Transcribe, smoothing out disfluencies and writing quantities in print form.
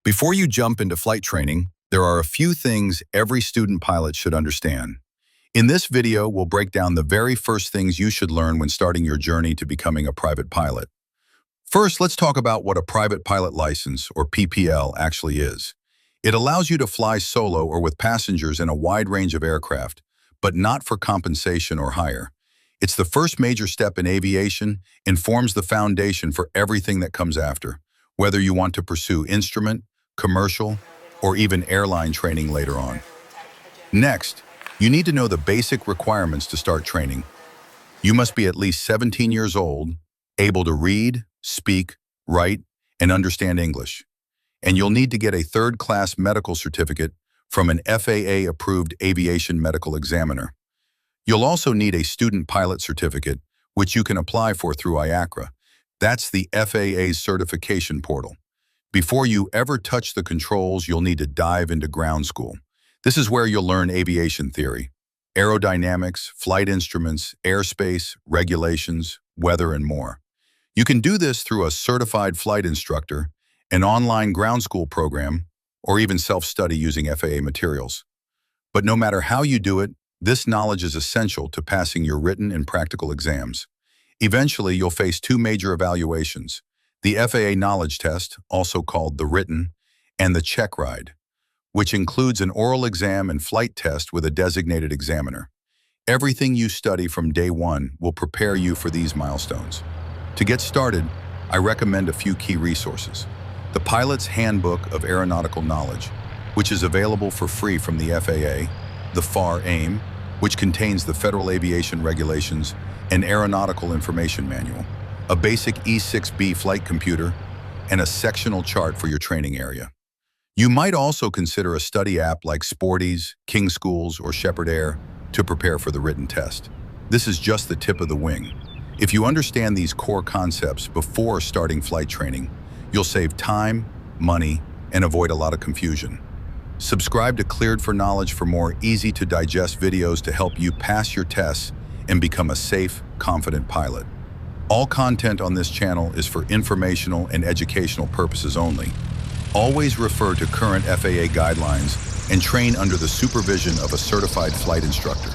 Before you jump into flight training, there are a few things every student pilot should understand. In this video, we'll break down the very first things you should learn when starting your journey to becoming a private pilot. First, let's talk about what a private pilot license, or PPL, actually is. It allows you to fly solo or with passengers in a wide range of aircraft, but not for compensation or hire. It's the first major step in aviation and forms the foundation for everything that comes after, whether you want to pursue instrument, commercial, or even airline training later on. Next, you need to know the basic requirements to start training. You must be at least 17 years old, able to read, speak, write, and understand English. And you'll need to get a third-class medical certificate from an FAA-approved Aviation Medical Examiner. You'll also need a student pilot certificate, which you can apply for through IACRA. That's the FAA's certification portal. Before you ever touch the controls, you'll need to dive into ground school. This is where you'll learn aviation theory, aerodynamics, flight instruments, airspace, regulations, weather, and more. You can do this through a certified flight instructor, an online ground school program, or even self-study using FAA materials. But no matter how you do it, this knowledge is essential to passing your written and practical exams. Eventually, you'll face two major evaluations: the FAA knowledge test, also called the written, and the check ride, which includes an oral exam and flight test with a designated examiner. Everything you study from day one will prepare you for these milestones. To get started, I recommend a few key resources. The Pilot's Handbook of Aeronautical Knowledge, which is available for free from the FAA, the FAR-AIM, which contains the Federal Aviation Regulations and Aeronautical Information Manual, a basic E6B flight computer, and a sectional chart for your training area. You might also consider a study app like Sporties, King Schools, or Shepherd Air to prepare for the written test. This is just the tip of the wing. If you understand these core concepts before starting flight training, you'll save time, money, and avoid a lot of confusion. Subscribe to Cleared for Knowledge for more easy-to-digest videos to help you pass your tests and become a safe, confident pilot. All content on this channel is for informational and educational purposes only. Always refer to current FAA guidelines and train under the supervision of a certified flight instructor.